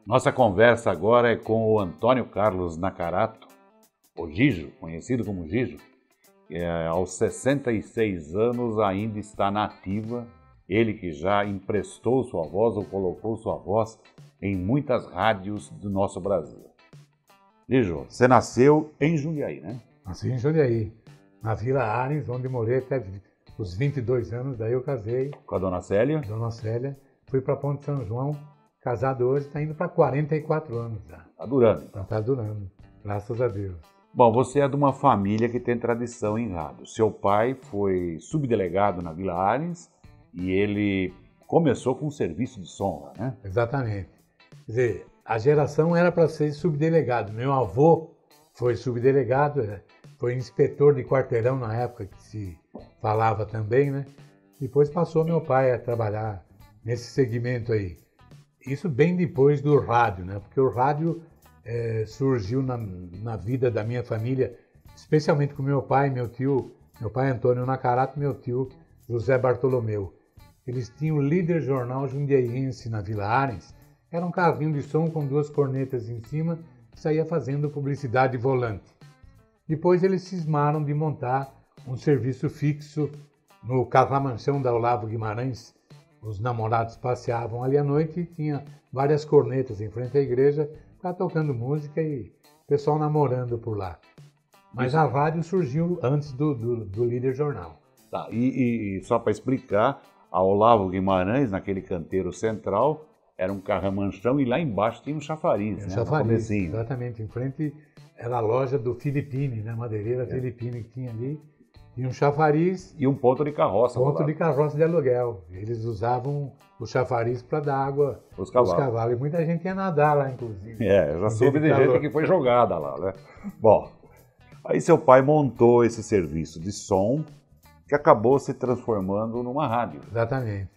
Nossa conversa agora é com o Antônio Carlos Nakarato, o Gijo, conhecido como Gijo, que aos 66 anos ainda está na ativa, ele que já emprestou sua voz ou colocou sua voz em muitas rádios do nosso Brasil. Gijo, você nasceu em Jundiaí, né? Nasci em Jundiaí, na Vila Arens, onde morei até os 22 anos, daí eu casei. Com a Dona Célia? Dona Célia. Fui para Ponte São João, casado hoje, está indo para 44 anos já. Está durando. Então. Está durando, graças a Deus. Bom, você é de uma família que tem tradição em rádio. Seu pai foi subdelegado na Vila Arens e ele começou com um serviço de som lá, né? Exatamente. Quer dizer, a geração era para ser subdelegado. Meu avô foi subdelegado, foi inspetor de quarteirão na época que se falava também, né? Depois passou meu pai a trabalhar nesse segmento aí. Isso bem depois do rádio, né? Porque o rádio surgiu na vida da minha família, especialmente com meu pai, meu pai Antônio Nakarato, meu tio José Bartolomeu. Eles tinham o Líder Jornal Jundiaiense na Vila Arens. Era um carrinho de som com 2 cornetas em cima que saía fazendo publicidade volante. Depois eles cismaram de montar um serviço fixo no Carramanchão da Olavo Guimarães. Os namorados passeavam ali à noite e tinha várias cornetas em frente à igreja, ficava tocando música e o pessoal namorando por lá. Mas a rádio surgiu antes do Líder Jornal. Tá, e só para explicar, a Olavo Guimarães, naquele canteiro central, era um carramanchão e lá embaixo tinha um chafariz, né? Chafariz, exatamente. Em frente era a loja do Filipine, né? Madeireira Filipine que tinha ali. Tinha um chafariz. E um ponto de carroça. Ponto de carroça de aluguel. Eles usavam o chafariz para dar água aos cavalos. E muita gente ia nadar lá, inclusive. Eu já soube de gente que foi jogada lá, né? Bom, aí seu pai montou esse serviço de som que acabou se transformando numa rádio. Exatamente.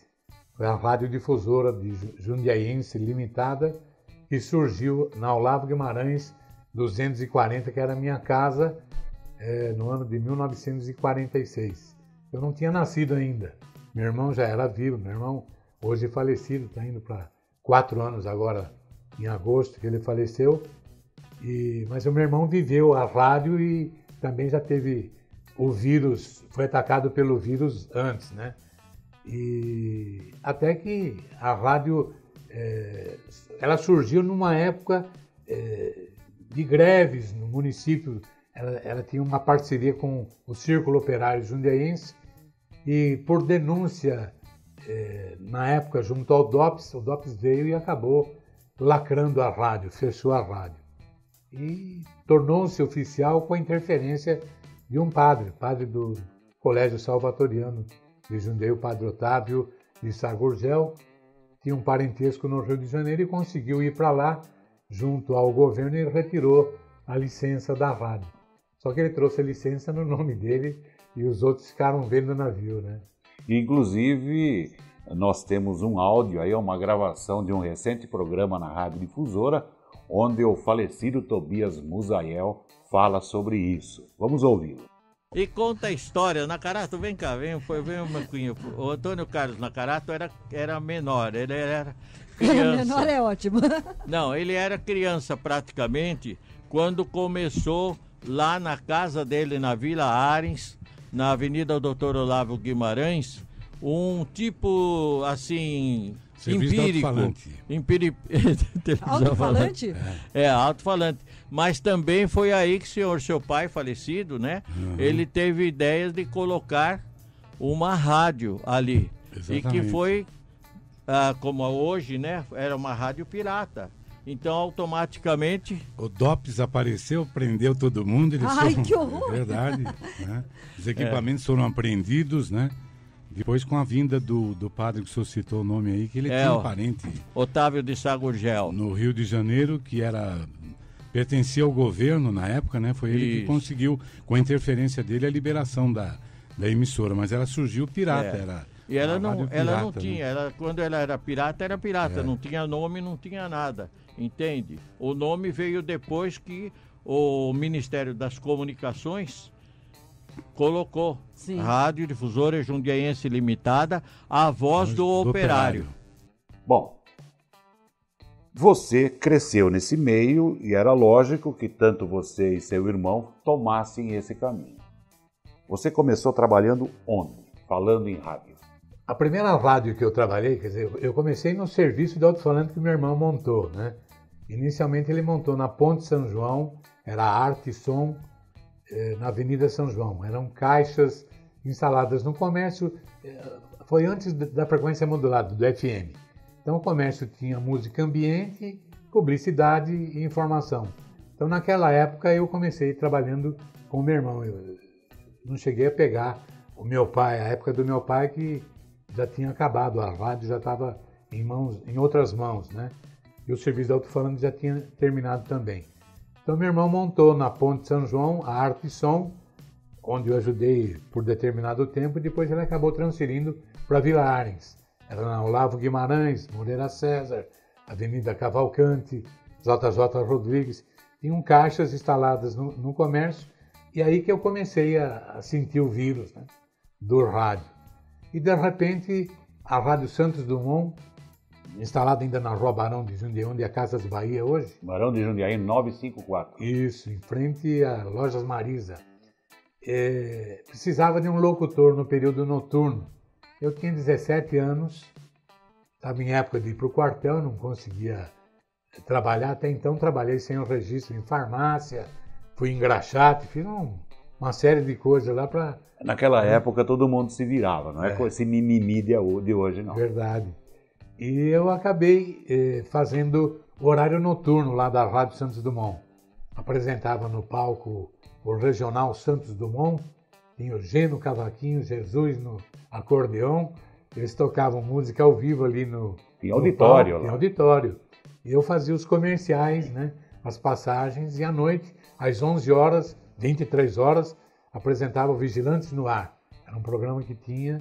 Foi a Radiodifusora de Jundiaiense Limitada, que surgiu na Olavo Guimarães 240, que era a minha casa, no ano de 1946. Eu não tinha nascido ainda. Meu irmão já era vivo, meu irmão hoje falecido, está indo para 4 anos agora, em agosto, que ele faleceu. Mas o meu irmão viveu a rádio e também já teve o vírus, foi atacado pelo vírus antes, né? E até que a rádio ela surgiu numa época de greves no município. Ela tinha uma parceria com o Círculo Operário Jundiaense e por denúncia na época junto ao DOPS, o DOPS veio e acabou lacrando a rádio, fechou a rádio e tornou-se oficial com a interferência de um padre do Colégio Salvatoriano de Jundiaí, o padre Otávio de Sá Gurgel, tinha um parentesco no Rio de Janeiro e conseguiu ir para lá junto ao governo e retirou a licença da rádio. Só que ele trouxe a licença no nome dele e os outros ficaram vendo navio, né? Inclusive, nós temos um áudio aí, uma gravação de um recente programa na Rádio Difusora, onde o falecido Tobias Musael fala sobre isso. Vamos ouvi-lo. E conta a história. Nakarato, vem cá, vem meu cunho. O Antônio Carlos Nakarato era menor, ele era criança. Menor é ótimo. Não, ele era criança praticamente quando começou lá na casa dele, na Vila Arens, na Avenida Doutor Olavo Guimarães, um tipo assim... Serviço empírico. Alto-falante? Alto-falante. Mas também foi aí que seu pai falecido, né? Uhum. Ele teve ideias de colocar uma rádio ali. Exatamente. E que foi, como hoje, né? Era uma rádio pirata. Então, automaticamente... O DOPS apareceu, prendeu todo mundo. Que horror! É verdade. Né? Os equipamentos foram apreendidos, né? Depois, com a vinda do padre que o senhor citou o nome aí, que ele tinha um parente... Otávio de Sá Gurgel. No Rio de Janeiro, que pertencia ao governo na época, né? Foi ele que conseguiu, com a interferência dele, a liberação da emissora. Mas ela surgiu pirata, E ela não tinha, né? Quando ela era pirata, não tinha nome, não tinha nada, entende? O nome veio depois que o Ministério das Comunicações colocou Rádio Difusora Jundiaiense Limitada, a voz do operário. Bom, Você cresceu nesse meio e era lógico que tanto você e seu irmão tomassem esse caminho. Você começou trabalhando onde? Falando em rádio. A primeira rádio que eu trabalhei, quer dizer, eu comecei no serviço de alto-falante que meu irmão montou, né? Inicialmente ele montou na Ponte São João, era Arte e Som, na Avenida São João. Eram caixas instaladas no comércio, foi antes da frequência modulada, do FM. Então o comércio tinha música ambiente, publicidade e informação. Então naquela época eu comecei trabalhando com o meu irmão. Eu não cheguei a pegar o meu pai, a época do meu pai que já tinha acabado, a rádio já estava em outras mãos, né? E o serviço de alto-falante já tinha terminado também. Então meu irmão montou na Ponte São João a Arte e Som, onde eu ajudei por determinado tempo, e depois ele acabou transferindo para Vila Arens. Era na Olavo Guimarães, Moreira César, Avenida Cavalcante, JJ Rodrigues. Tinham caixas instaladas no comércio, e aí que eu comecei a sentir o vírus, né, do rádio. E de repente a Rádio Santos Dumont, instalada ainda na Rua Barão de Jundiaí, onde é a Casas Bahia hoje. Barão de Jundiaí 954. Isso, em frente a Lojas Marisa. Precisava de um locutor no período noturno. Eu tinha 17 anos, estava em época de ir para o quartel, não conseguia trabalhar. Até então trabalhei sem o registro em farmácia, fui engraxate, fiz uma série de coisas lá para... Naquela época todo mundo se virava, não é com esse mimimi de hoje, não. Verdade. E eu acabei fazendo horário noturno lá da Rádio Santos Dumont. Apresentava no palco o Regional Santos Dumont, tinha o G no cavaquinho, Jesus no acordeão. Eles tocavam música ao vivo ali no auditório. Palco, auditório. E eu fazia os comerciais, né, as passagens, e à noite, às 11 horas, 23 horas, apresentava o Vigilantes no Ar. Era um programa que tinha...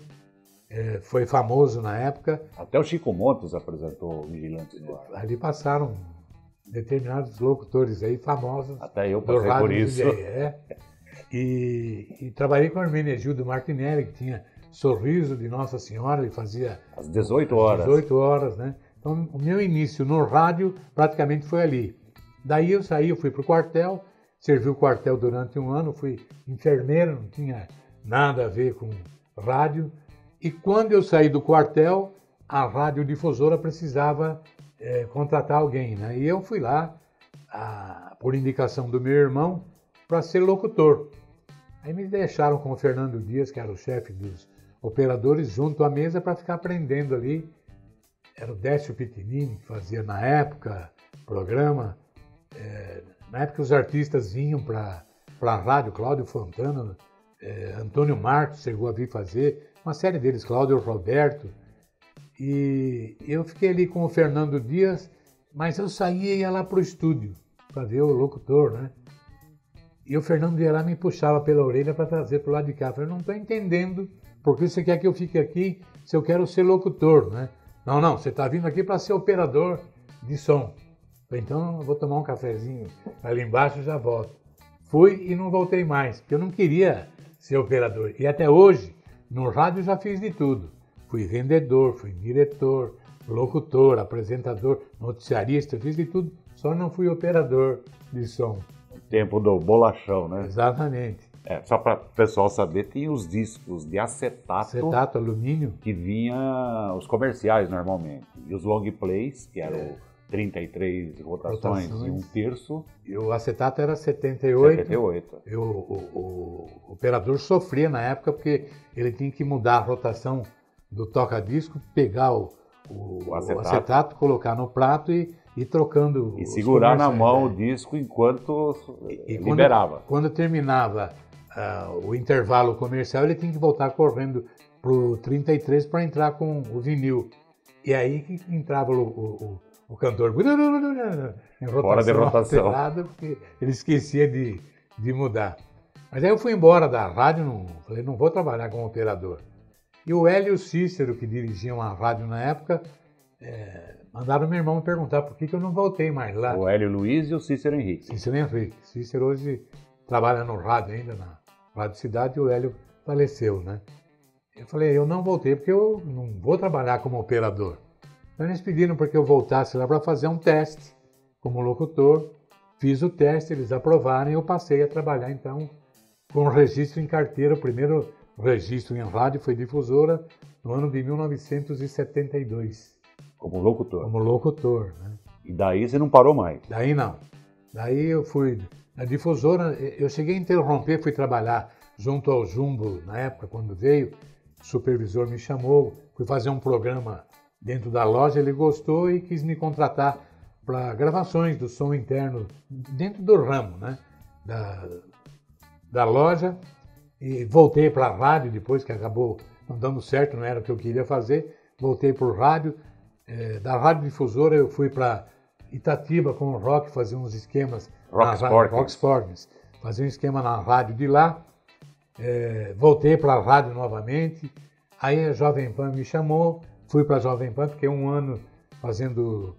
foi famoso na época. Até o Chico Montes apresentou Vigilantes no Ar. Ali passaram determinados locutores aí famosos. Até eu passei por isso. E trabalhei com o Hermenegildo Martinelli, que tinha Sorriso de Nossa Senhora, ele fazia... Às 18 horas. 18 horas, né? Então, o meu início no rádio praticamente foi ali. Daí eu saí, eu fui para o quartel, servi o quartel durante um ano, fui enfermeiro, não tinha nada a ver com rádio. E quando eu saí do quartel, a radiodifusora precisava contratar alguém, né? E eu fui lá, por indicação do meu irmão, para ser locutor. Aí me deixaram com o Fernando Dias, que era o chefe dos operadores, junto à mesa para ficar aprendendo ali. Era o Décio Pitinini, que fazia na época programa. Na época os artistas vinham para a rádio, Cláudio Fontana, Antônio Marcos chegou a vir fazer, uma série deles, Cláudio Roberto. E eu fiquei ali com o Fernando Dias, mas eu saía e ia lá para o estúdio para ver o locutor, né? E o Fernando ia lá e me puxava pela orelha para trazer para o lado de cá. Eu falei, não estou entendendo por que você quer que eu fique aqui se eu quero ser locutor, né? Não, você está vindo aqui para ser operador de som. Eu falei, então eu vou tomar um cafezinho ali embaixo e já volto. Fui e não voltei mais, porque eu não queria ser operador. E até hoje, no rádio já fiz de tudo. Fui vendedor, fui diretor, locutor, apresentador, noticiarista, fiz de tudo, só não fui operador de som. O tempo do bolachão, né? Exatamente. Só para o pessoal saber, tinha os discos de acetato. Acetato, alumínio. Que vinha os comerciais normalmente. E os long plays, que eram 33 rotações e um terço. E o acetato era 78. 78. E o operador sofria na época porque ele tinha que mudar a rotação do toca-disco, pegar o acetato, colocar no prato e ir trocando. E segurar na mão o disco enquanto liberava. Quando terminava o intervalo comercial, ele tinha que voltar correndo para o 33 para entrar com o vinil. E aí que entrava o cantor em rotação, fora de rotação, alterada, porque ele esquecia de mudar. Mas aí eu fui embora da rádio, falei, não vou trabalhar como operador. E o Hélio e o Cícero, que dirigiam a rádio na época, mandaram meu irmão me perguntar por que eu não voltei mais lá. O Hélio Luiz e o Cícero Henrique. Cícero Henrique. Cícero hoje trabalha no rádio ainda, na Rádio Cidade, e o Hélio faleceu, né? Eu falei, eu não voltei porque eu não vou trabalhar como operador. Então eles pediram para que eu voltasse lá para fazer um teste como locutor. Fiz o teste, eles aprovaram e eu passei a trabalhar então com registro em carteira. O primeiro registro em rádio foi Difusora no ano de 1972. Como locutor? Como locutor, né? E daí você não parou mais? Daí não. Daí eu fui na Difusora, eu cheguei a interromper, fui trabalhar junto ao Jumbo na época, quando veio, o supervisor me chamou, fui fazer um programa dentro da loja, ele gostou e quis me contratar para gravações do som interno dentro do ramo, né, da loja. E voltei para a rádio depois, que acabou não dando certo, não era o que eu queria fazer. Voltei para o rádio. Da Rádio Difusora eu fui para Itatiba com o Rock, fazer uns esquemas. Rock Sports. Fazer um esquema na rádio de lá. Voltei para a rádio novamente. Aí a Jovem Pan me chamou. Fui para a Jovem Pan, fiquei um ano fazendo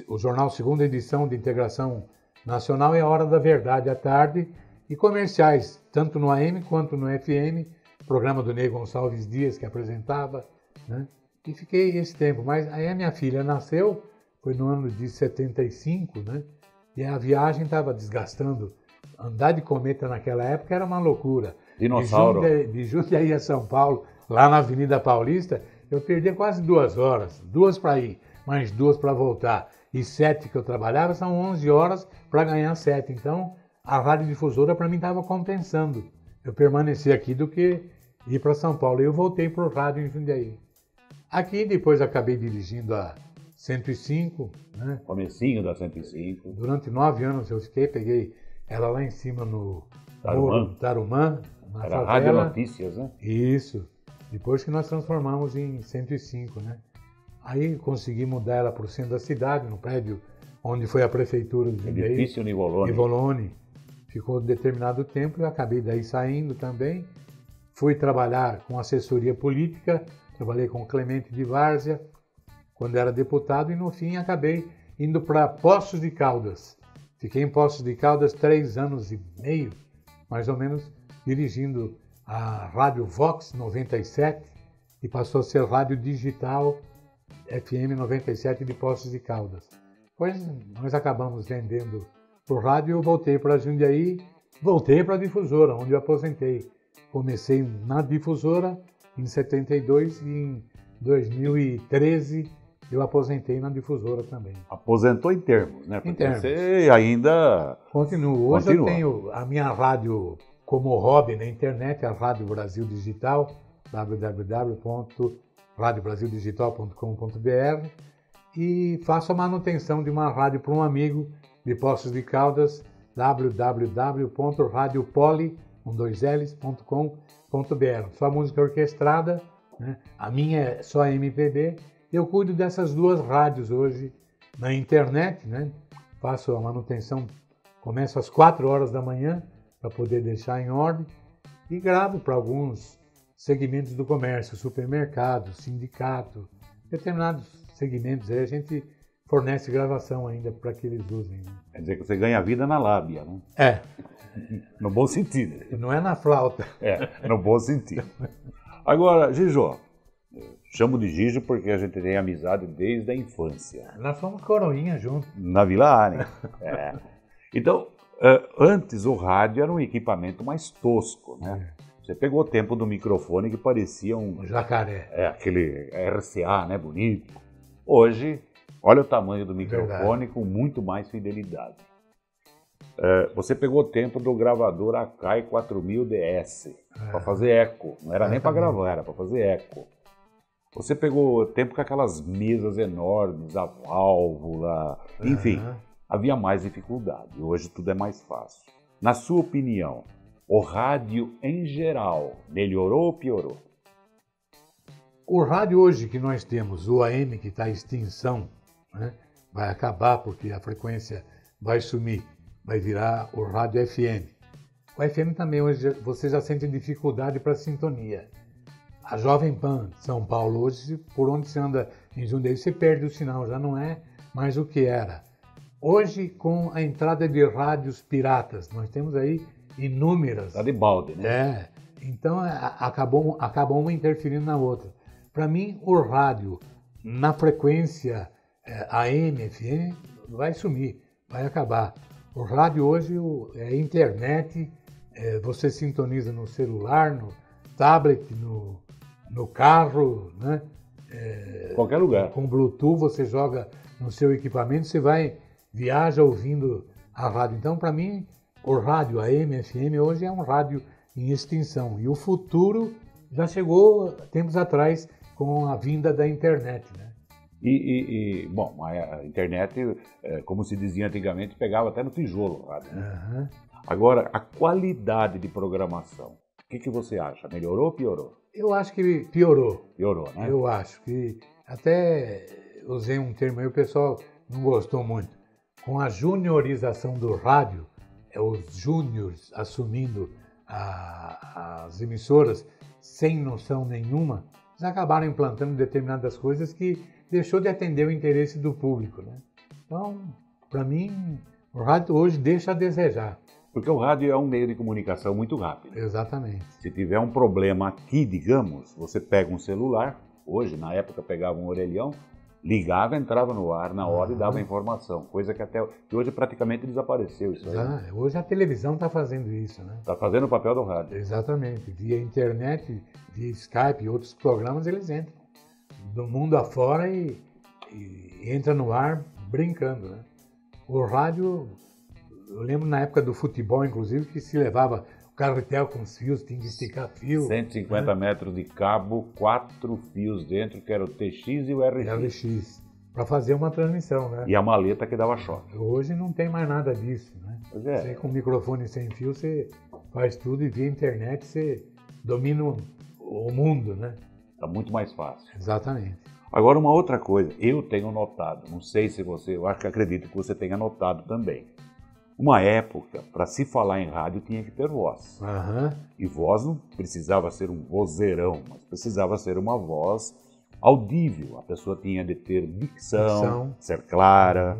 o jornal Segunda Edição de Integração Nacional e a Hora da Verdade à tarde. E comerciais, tanto no AM quanto no FM. Programa do Ney Gonçalves Dias, que apresentava, né? E fiquei esse tempo. Mas aí a minha filha nasceu, foi no ano de 75, né? E a viagem estava desgastando. Andar de cometa naquela época era uma loucura. Dinossauro. De Jundiaí a São Paulo, lá na Avenida Paulista, eu perdia quase 2 horas. 2 para ir, mais 2 para voltar. E 7 que eu trabalhava, são 11 horas para ganhar 7. Então, a Rádio Difusora para mim estava compensando. Eu permaneci aqui do que ir para São Paulo. E eu voltei para o rádio em Jundiaí. Aqui depois acabei dirigindo a 105, né? Comecinho da 105. Durante 9 anos eu fiquei, peguei ela lá em cima no Tarumã, na Era favela. Rádio Notícias, né? Isso. Depois que nós transformamos em 105, né? Aí consegui mudar ela para o centro da cidade, no prédio onde foi a prefeitura de Jundiaí. Edifício Nivolone. Nivolone. Ficou um determinado tempo e eu acabei daí saindo também. Fui trabalhar com assessoria política, trabalhei com Clemente de Várzea, quando era deputado, e no fim acabei indo para Poços de Caldas. Fiquei em Poços de Caldas 3 anos e meio, mais ou menos, dirigindo a Rádio Vox 97, e passou a ser Rádio Digital FM 97 de Poços de Caldas. Depois nós acabamos vendendo por rádio e eu voltei para Jundiaí, voltei para a Difusora, onde eu aposentei. Comecei na Difusora em 72 e em 2013 eu aposentei na Difusora também. Aposentou em termos, né? Em termos. Você ainda... Continuo. Hoje eu tenho a minha rádio como hobby na internet, a Rádio Brasil Digital, www.radiobrasildigital.com.br, e faço a manutenção de uma rádio para um amigo de Poços de Caldas, www.radiopoli.com.br. Só música orquestrada, né? A minha é só MPB. Eu cuido dessas 2 rádios hoje na internet, né? Faço a manutenção, começo às 4 horas da manhã para poder deixar em ordem e gravo para alguns segmentos do comércio, supermercado, sindicato, determinados segmentos aí a gente fornece gravação ainda para que eles usem. Né? Quer dizer que você ganha vida na lábia, né? É. No bom sentido. Não é na flauta. No bom sentido. Agora, Gijo, chamo de Gijo porque a gente tem amizade desde a infância. Nós fomos coroinha juntos. Na Vila Arem. Então, antes o rádio era um equipamento mais tosco, né? Você pegou o tempo do microfone que parecia um jacaré. Aquele RCA, né? Bonito. Hoje, olha o tamanho do microfone. Verdade. Com muito mais fidelidade. Você pegou o tempo do gravador Akai 4000 DS para fazer eco. Não era nem para gravar, era para fazer eco. Você pegou o tempo com aquelas mesas enormes, a válvula, enfim, havia mais dificuldade. Hoje tudo é mais fácil. Na sua opinião, o rádio em geral melhorou ou piorou? O rádio hoje que nós temos, o AM que está em extinção, né, vai acabar porque a frequência vai sumir, vai virar o rádio FM. O FM também hoje você já sente dificuldade para sintonia. A Jovem Pan de São Paulo hoje, por onde você anda em Jundiaí, você perde o sinal, já não é mais o que era. Hoje, com a entrada de rádios piratas, nós temos aí inúmeras. Tá de balde, né? Então acabou uma interferindo na outra. Para mim, o rádio na frequência AM, FM, vai sumir, vai acabar. O rádio hoje é internet, você sintoniza no celular, no tablet, no carro, né? Qualquer lugar. Com Bluetooth, você joga no seu equipamento, você viaja ouvindo a rádio. Então, para mim, o rádio AM, FM, hoje é um rádio em extinção. E o futuro já chegou tempos atrás com a vinda da internet, né? Bom, a internet, como se dizia antigamente, pegava até no tijolo o rádio, né? Uhum. Agora, a qualidade de programação, o que você acha? Melhorou ou piorou? Eu acho que piorou. Piorou, né? Eu acho que até usei um termo aí, o pessoal não gostou muito. Com a juniorização do rádio, os júniores assumindo as emissoras sem noção nenhuma, eles acabaram implantando determinadas coisas que deixou de atender o interesse do público, né? Então, para mim, o rádio hoje deixa a desejar. Porque o rádio é um meio de comunicação muito rápido. Exatamente. Se tiver um problema aqui, digamos, você pega um celular, hoje, na época, pegava um orelhão, ligava, entrava no ar na hora e dava informação, coisa que hoje praticamente desapareceu isso aí. Hoje a televisão está fazendo isso, né? Está fazendo o papel do rádio. Exatamente. Via internet, via Skype e outros programas, eles entram do mundo afora e entra no ar brincando, né? O rádio, eu lembro na época do futebol, inclusive, que se levava o carretel com os fios, tinha que esticar fio. 150 metros de cabo, 4 fios dentro, que era o TX e o RX. RX, para fazer uma transmissão, né? E a maleta que dava choque. Hoje não tem mais nada disso, né? Pois é. Você com microfone sem fio, você faz tudo e via internet você domina o mundo, né? Está muito mais fácil. Exatamente. Agora, uma outra coisa, eu tenho notado, não sei se você, eu acho que acredito que você tenha notado também. Uma época, para se falar em rádio, tinha que ter voz. Uhum. E voz não precisava ser um vozeirão, mas precisava ser uma voz audível. A pessoa tinha de ter dicção. Ser clara,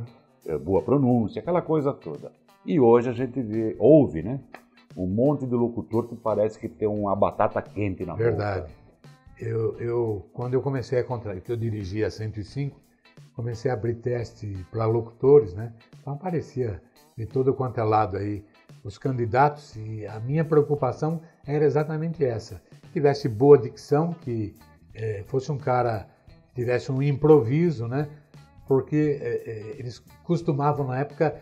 boa pronúncia, aquela coisa toda. E hoje a gente ouve, né? Um monte de locutor que parece que tem uma batata quente na boca. Verdade. Quando eu comecei a contratar, que eu dirigia a 105, comecei a abrir teste para locutores, né? Então aparecia de todo quanto é lado aí os candidatos e a minha preocupação era exatamente essa. Que tivesse boa dicção, que fosse um cara que tivesse um improviso, né? Porque eles costumavam na época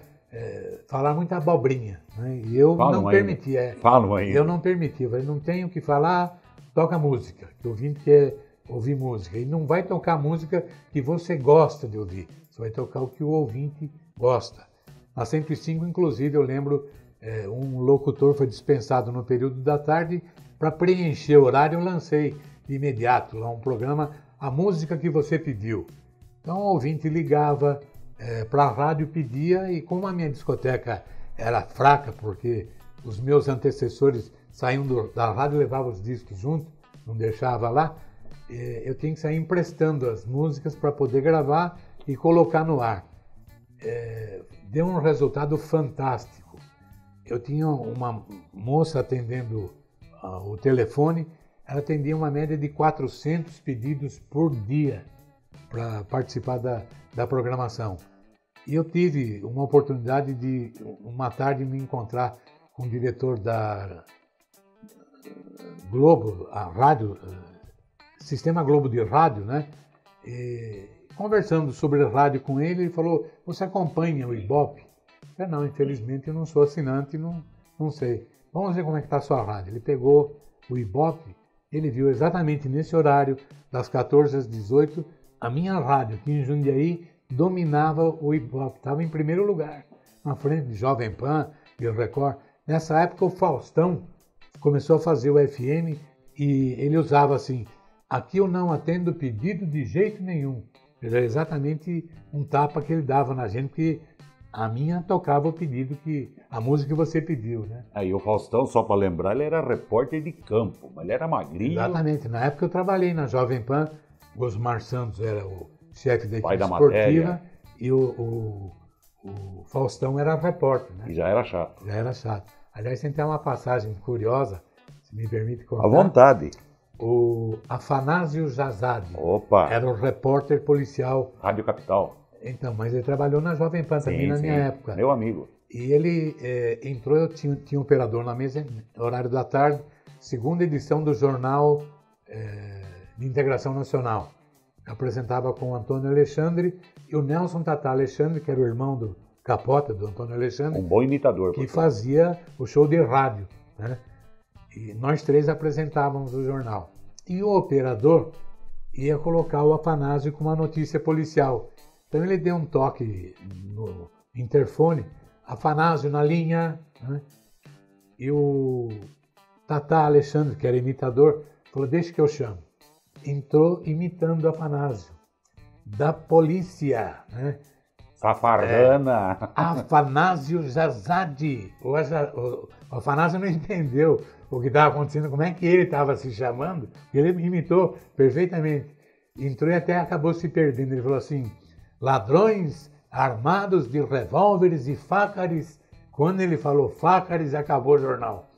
falar muita abobrinha, né? E eu não permitia. Falam ainda. Eu não permitia, eu falei, não tenho o que falar, toca música, que o ouvinte quer ouvir música. E não vai tocar música que você gosta de ouvir, você vai tocar o que o ouvinte gosta. Na 105, inclusive, eu lembro, um locutor foi dispensado no período da tarde, para preencher o horário eu lancei de imediato lá um programa, a música que você pediu. Então o ouvinte ligava para a rádio, pedia, e como a minha discoteca era fraca, porque os meus antecessores saíam da rádio e levavam os discos junto, não deixava lá, eu tinha que sair emprestando as músicas para poder gravar e colocar no ar. Deu um resultado fantástico. Eu tinha uma moça atendendo o telefone, ela atendia uma média de 400 pedidos por dia para participar da programação. E eu tive uma oportunidade de, uma tarde, me encontrar com o diretor da Globo, a rádio, Sistema Globo de Rádio, né? E, conversando sobre rádio com ele, ele falou, você acompanha o Ibope? Eu falei, não, infelizmente eu não sou assinante, não sei. Vamos ver como é que está a sua rádio. Ele pegou o Ibope, ele viu exatamente nesse horário, das 14 às 18, a minha rádio aqui em Jundiaí dominava o Ibope, estava em primeiro lugar, na frente de Jovem Pan e o Record. Nessa época o Faustão começou a fazer o FM e ele usava assim, aqui eu não atendo pedido de jeito nenhum. Era exatamente um tapa que ele dava na gente, porque a minha tocava o pedido, a música que você pediu, né? Aí o Faustão, só para lembrar, ele era repórter de campo, mas ele era magrinho. Exatamente. Na época eu trabalhei na Jovem Pan, Osmar Santos era o chefe da equipe esportiva e o Faustão era repórter, né? E já era chato. Já era chato. Aliás, tem uma passagem curiosa, se me permite contar. À vontade. O Afanásio Jazade. Opa! Era o repórter policial. Rádio Capital. Então, mas ele trabalhou na Jovem Pan também na minha época. Meu amigo. E ele entrou, eu tinha um operador na mesa, horário da tarde, segunda edição do Jornal de Integração Nacional. Eu apresentava com o Antônio Alexandre e o Nelson Tatá Alexandre, que era o irmão do Capota, do Antônio Alexandre. Um bom imitador. Que fazia o show de rádio, né? E nós três apresentávamos o jornal. E o operador ia colocar o Afanásio com uma notícia policial. Então ele deu um toque no interfone, Afanásio na linha, né? E o Tatá Alexandre, que era imitador, falou, deixa que eu chamo. Entrou imitando o Afanásio, da polícia, né? Safardana. Afanásio Jazade. O Afanásio não entendeu o que estava acontecendo, como é que ele estava se chamando, ele imitou perfeitamente. Entrou e até acabou se perdendo. Ele falou assim, ladrões armados de revólveres e facas. Quando ele falou facas, acabou o jornal.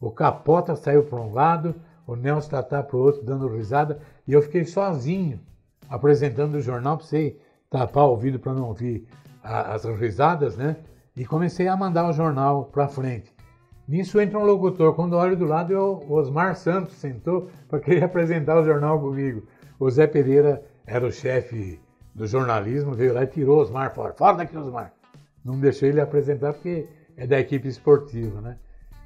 O Capota saiu para um lado, o Nelson Tatá para o outro, dando risada, e eu fiquei sozinho, apresentando o jornal, para você tapar o ouvido para não ouvir as risadas, né? E comecei a mandar o jornal para frente. Nisso entra um locutor, quando eu olho do lado, o Osmar Santos sentou para querer apresentar o jornal comigo. O Zé Pereira era o chefe do jornalismo, veio lá e tirou o Osmar fora. Fora daqui, Osmar! Não deixou ele apresentar porque é da equipe esportiva, né?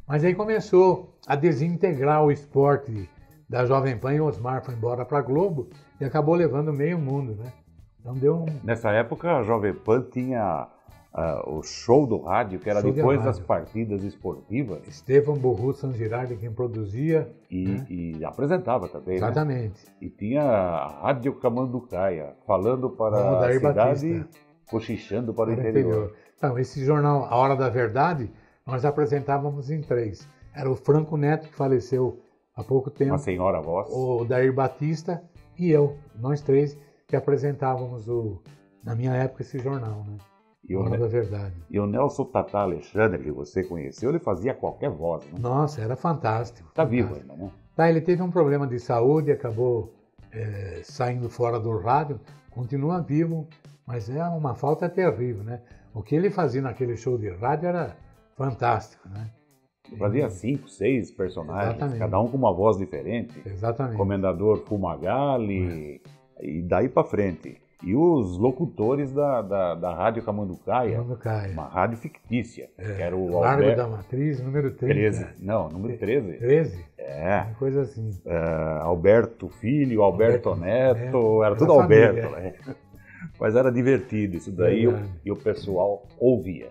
Mas aí começou a desintegrar o esporte da Jovem Pan e o Osmar foi embora para a Globo e acabou levando meio mundo, né? Então deu um... Nessa época a Jovem Pan tinha o show do rádio, que era depois das partidas esportivas. Estevão Borru San Girardi quem produzia. E apresentava também, exatamente. Né? E tinha a Rádio Camanducaia, falando para a cidade, Batista, cochichando para o interior. Então, esse jornal, A Hora da Verdade, nós apresentávamos em 3. Era o Franco Neto, que faleceu há pouco tempo. Uma senhora voz. O Dair Batista e eu. Nós 3 que apresentávamos, na minha época, esse jornal, né? A Hora da Verdade. E o Nelson Tatá Alexandre, que você conheceu, ele fazia qualquer voz, né? Nossa, era fantástico. Está vivo ainda, né? Tá, ele teve um problema de saúde, acabou saindo fora do rádio, continua vivo, mas é uma falta terrível, né? O que ele fazia naquele show de rádio era fantástico, né? Fazia 5, 6 personagens, exatamente, cada um com uma voz diferente. Exatamente. Comendador Fumagalli, e daí para frente. E os locutores da Rádio Camanducaia, uma rádio fictícia, que era o Largo Alberto... da Matriz, número 30. 13. Não, número 13. 13? É. Uma coisa assim. Alberto Filho, Alberto Neto, era tudo Alberto, né? Mas era divertido isso daí e o pessoal ouvia.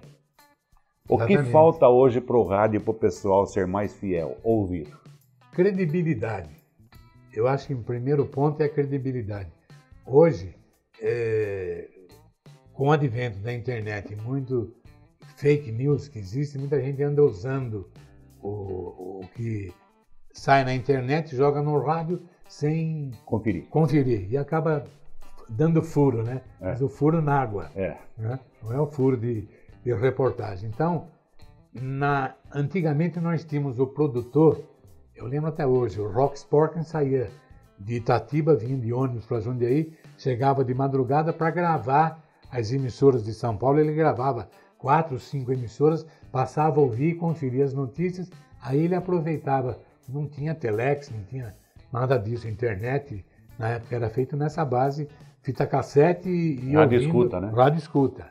Exatamente. O que falta hoje para o rádio e para o pessoal ser mais fiel? Ouvir. Credibilidade. Eu acho que o primeiro ponto é a credibilidade. Hoje, com o advento da internet e muito fake news que existe, muita gente anda usando o que sai na internet, joga no rádio sem conferir e acaba dando furo, né? Mas o furo na água, né? Não é o furo de reportagem. Então, antigamente nós tínhamos o produtor, eu lembro até hoje, o Rock Sporkin saía de Itatiba, vinha de ônibus para Jundiaí, chegava de madrugada para gravar as emissoras de São Paulo, ele gravava 4, 5 emissoras, passava a ouvir e conferir as notícias, aí ele aproveitava, não tinha telex, não tinha nada disso, internet, na época era feito nessa base, fita cassete e rádio escuta, né? Rádio escuta.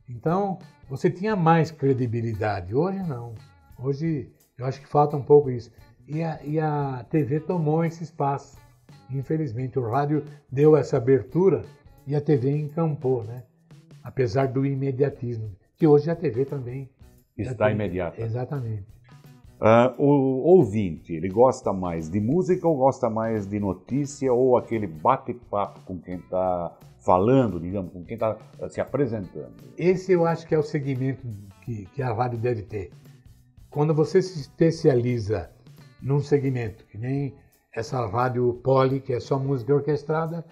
Então, você tinha mais credibilidade, hoje não, hoje eu acho que falta um pouco isso, e a TV tomou esse espaço. Infelizmente, o rádio deu essa abertura e a TV encampou, né? Apesar do imediatismo, que hoje a TV também está imediata. Exatamente. O ouvinte, ele gosta mais de música ou gosta mais de notícia ou aquele bate-papo com quem está falando, digamos, com quem está se apresentando? Esse eu acho que é o segmento que a rádio deve ter. Quando você se especializa num segmento, que nem essa rádio Poli, que é só música orquestrada,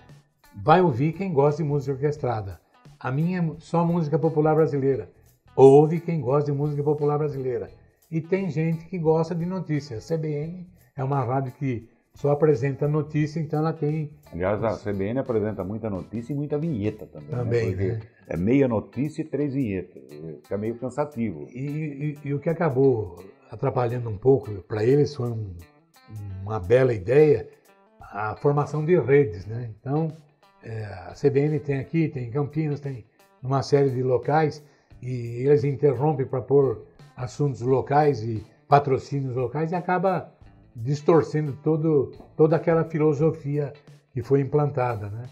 vai ouvir quem gosta de música orquestrada. A minha é só música popular brasileira. Ouve quem gosta de música popular brasileira. E tem gente que gosta de notícias. A CBN é uma rádio que só apresenta notícia, então ela tem... Aliás, a CBN apresenta muita notícia e muita vinheta também. Também, né? Porque né? é meia notícia e 3 vinhetas. Fica meio cansativo. E o que acabou atrapalhando um pouco, para eles foi uma bela ideia, a formação de redes, né? Então, a CBN tem aqui, tem em Campinas, tem uma série de locais, e eles interrompem para pôr assuntos locais e patrocínios locais e acaba distorcendo toda aquela filosofia que foi implantada, né?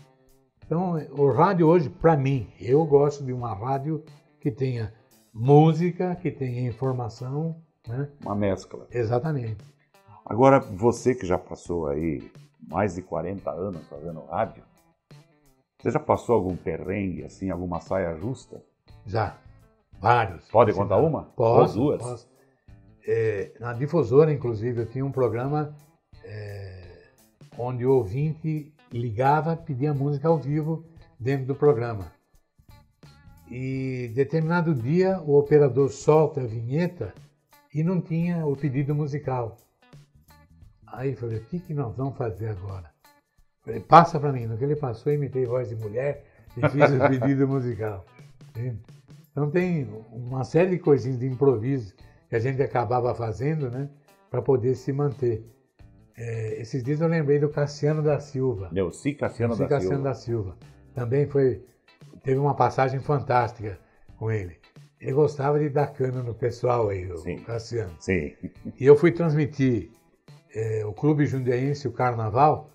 Então, o rádio hoje, para mim, eu gosto de uma rádio que tenha música, que tenha informação, né? Uma mescla. Exatamente. Agora, você que já passou aí mais de 40 anos fazendo rádio, você já passou algum perrengue, assim, alguma saia justa? Já, vários. Pode contar uma? Posso, ou duas? Posso. Na Difusora, inclusive, eu tinha um programa onde o ouvinte ligava, pedia música ao vivo dentro do programa. E determinado dia o operador solta a vinheta e não tinha o pedido musical. Aí eu falei, o que nós vamos fazer agora? Falei, passa para mim. No que ele passou, eu imitei voz de mulher e fiz o pedido musical. Então tem uma série de coisinhas de improviso que a gente acabava fazendo, né, para poder se manter. Esses dias eu lembrei do Cassiano da Silva. Neuci Cassiano da Silva. Também teve uma passagem fantástica com ele. Ele gostava de dar cana no pessoal aí, o Cassiano. Sim. E eu fui transmitir o Clube Jundiaense, o Carnaval.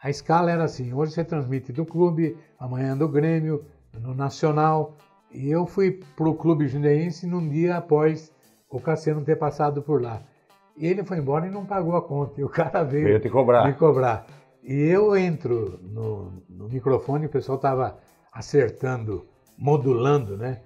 A escala era assim, hoje você transmite do clube, amanhã do Grêmio, no Nacional. E eu fui para o Clube Jundiaense num dia após o Cassiano ter passado por lá. E ele foi embora e não pagou a conta. E o cara veio te cobrar. me cobrar. E eu entro no microfone, o pessoal estava acertando, modulando, né,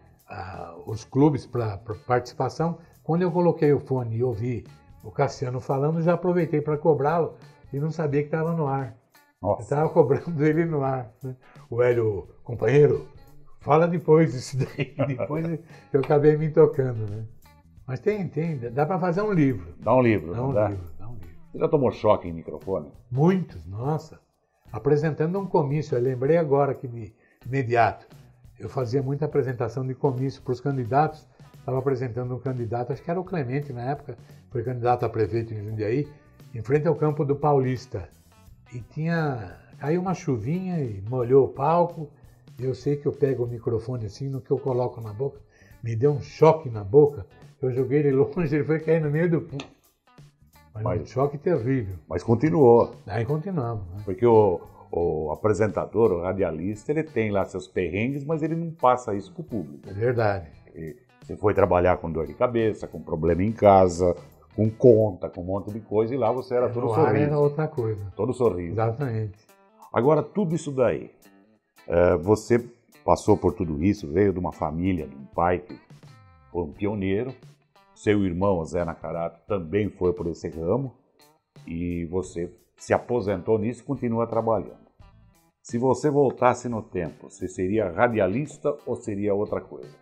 os clubes para participação. Quando eu coloquei o fone e ouvi o Cassiano falando, já aproveitei para cobrá-lo e não sabia que estava no ar. Nossa. Eu estava cobrando ele no ar. Né? O Hélio, companheiro, fala depois disso daí. Depois eu acabei me tocando, né? Mas dá para fazer um livro. Dá um livro, Dá um livro. Você já tomou choque em microfone? Muitos, nossa. Apresentando um comício, eu lembrei agora que de imediato. Eu fazia muita apresentação de comício para os candidatos. Estava apresentando um candidato, acho que era o Clemente na época, foi candidato a prefeito em Jundiaí, em frente ao campo do Paulista. E caiu uma chuvinha e molhou o palco. Eu sei que eu pego o microfone assim, no que eu coloco na boca, me deu um choque na boca. Eu joguei ele longe, ele foi cair no meio do... Mas um choque terrível. Mas continuou. Aí continuamos. Né? Porque o apresentador, o radialista, ele tem lá seus perrengues, mas ele não passa isso para o público. É verdade. Você foi trabalhar com dor de cabeça, com problema em casa, com conta, com um monte de coisa, e lá você era todo sorriso. Era outra coisa. Todo sorriso. Exatamente. Agora, tudo isso daí, você passou por tudo isso, veio de uma família, de um pai que foi um pioneiro, seu irmão, Zé Nacarato, também foi por esse ramo, e você se aposentou nisso e continua trabalhando. Se você voltasse no tempo, você seria radialista ou seria outra coisa?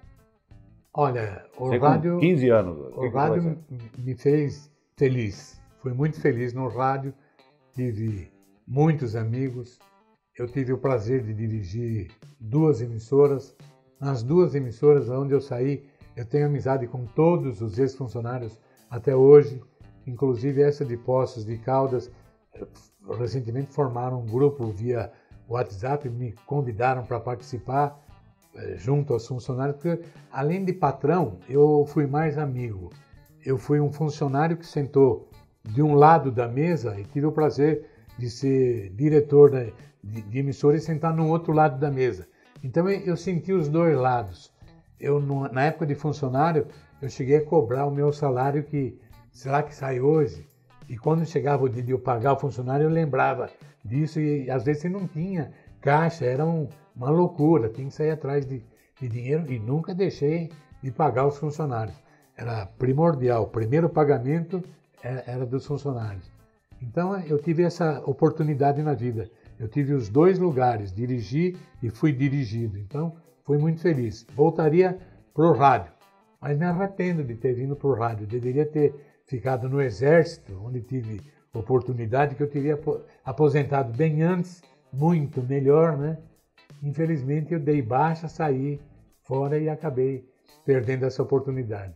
Olha, o você rádio... Com 15 anos hoje. O rádio me fez feliz. Fui muito feliz no rádio, tive muitos amigos. Eu tive o prazer de dirigir 2 emissoras. Nas 2 emissoras onde eu saí, eu tenho amizade com todos os ex-funcionários até hoje, inclusive essa de Poços de Caldas. Recentemente formaram um grupo via WhatsApp, me convidaram para participar junto aos funcionários, porque além de patrão, eu fui mais amigo. Eu fui um funcionário que sentou de um lado da mesa e tive o prazer de ser diretor de emissora e sentar no outro lado da mesa. Então eu senti os 2 lados. Na época de funcionário, eu cheguei a cobrar o meu salário que, será que sai hoje? E quando chegava o dia de eu pagar o funcionário, eu lembrava disso e às vezes você não tinha caixa, era uma loucura, tinha que sair atrás de dinheiro e nunca deixei de pagar os funcionários. Era primordial, o primeiro pagamento era dos funcionários. Então eu tive essa oportunidade na vida. Eu tive os 2 lugares, dirigi e fui dirigido. Então fui muito feliz. Voltaria para o rádio, mas me arrependo de ter vindo para o rádio. Deveria ter ficado no Exército, onde tive oportunidade que eu teria aposentado bem antes, muito melhor, né? Infelizmente eu dei baixa, saí fora e acabei perdendo essa oportunidade.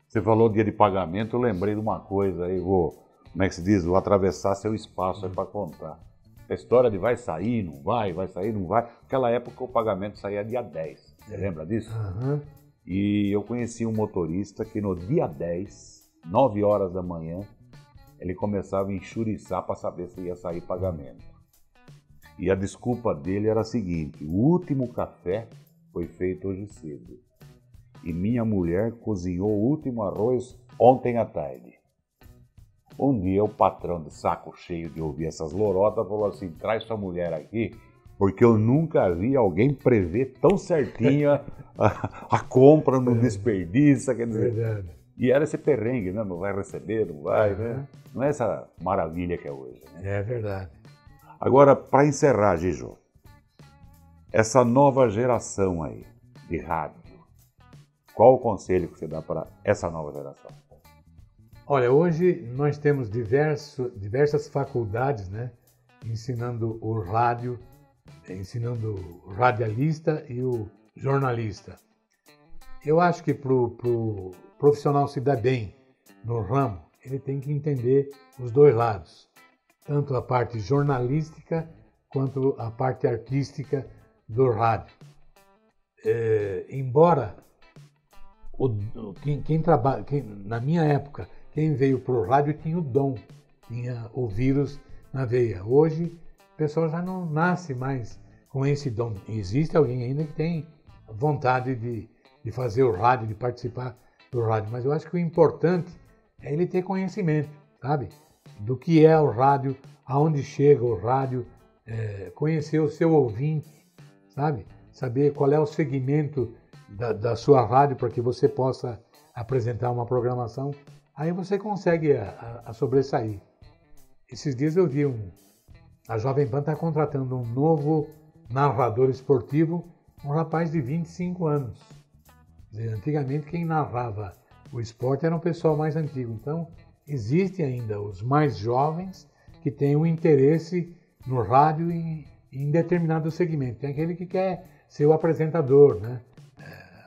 Você falou dia de pagamento, eu lembrei de uma coisa aí, como é que se diz? Vou atravessar seu espaço aí para contar. A história de vai sair, não vai sair, não vai. Naquela época o pagamento saía dia 10, você lembra disso? Uhum. E eu conheci um motorista que no dia 10, 9 horas da manhã, ele começava a enxuriçar para saber se ia sair pagamento. E a desculpa dele era a seguinte: o último café foi feito hoje cedo. E minha mulher cozinhou o último arroz ontem à tarde. Um dia o patrão, de saco cheio de ouvir essas lorotas, falou assim: traz sua mulher aqui, porque eu nunca vi alguém prever tão certinho a compra no desperdício. Quer dizer, Verdade. e era esse perrengue, né? Não vai receber, não vai, né? Não é essa maravilha que é hoje, né? É verdade. Agora, para encerrar, Gijo, essa nova geração aí de rádio, qual o conselho que você dá para essa nova geração? Olha, hoje nós temos diversas faculdades, né? Ensinando o rádio, ensinando o radialista e o jornalista. Eu acho que para o profissional se dar bem no ramo, ele tem que entender os dois lados, tanto a parte jornalística quanto a parte artística do rádio. Embora na minha época, quem veio para o rádio tinha o dom, tinha o vírus na veia. Hoje, o pessoal já não nasce mais com esse dom. Existe alguém ainda que tem vontade de fazer o rádio, de participar do rádio, mas eu acho que o importante é ele ter conhecimento, sabe? Do que é o rádio, aonde chega o rádio, conhecer o seu ouvinte, sabe? Saber qual é o segmento da sua rádio para que você possa apresentar uma programação. Aí você consegue a sobressair. Esses dias eu vi a Jovem Pan está contratando um novo narrador esportivo, um rapaz de 25 anos. Antigamente quem narrava o esporte era um pessoal mais antigo. Então, existem ainda os mais jovens que têm um interesse no rádio em determinado segmento. Tem aquele que quer ser o apresentador, né?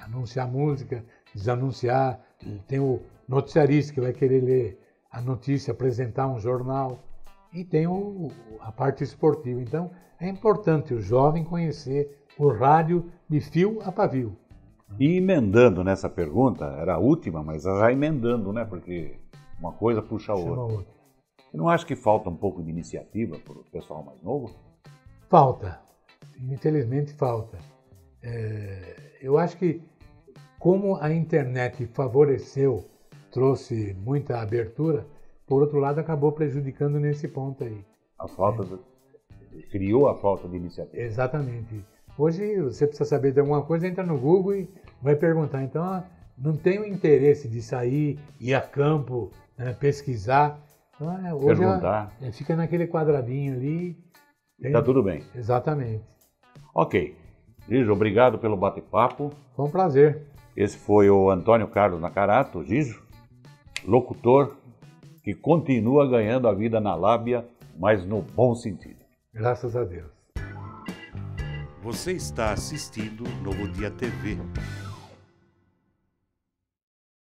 Anunciar música, desanunciar. Tem o noticiarista que vai querer ler a notícia, apresentar um jornal. E tem a parte esportiva. Então, é importante o jovem conhecer o rádio de fio a pavio. E emendando nessa pergunta, era a última, mas já emendando, né? Porque uma coisa puxa a outra. Você não acha que falta um pouco de iniciativa para o pessoal mais novo? Falta. Infelizmente falta. Eu acho que como a internet favoreceu, trouxe muita abertura, por outro lado acabou prejudicando nesse ponto aí. Criou a falta de iniciativa. Exatamente. Hoje você precisa saber de alguma coisa, entra no Google e vai perguntar. Então não tem o interesse de sair, ir a campo, pesquisar. Então, hoje perguntar. Fica naquele quadradinho ali. Está tudo bem. Exatamente. Ok. Gijo, obrigado pelo bate-papo. Foi um prazer. Esse foi o Antônio Carlos Nacarato, Gijo, locutor que continua ganhando a vida na lábia, mas no bom sentido. Graças a Deus. Você está assistindo Novo Dia TV.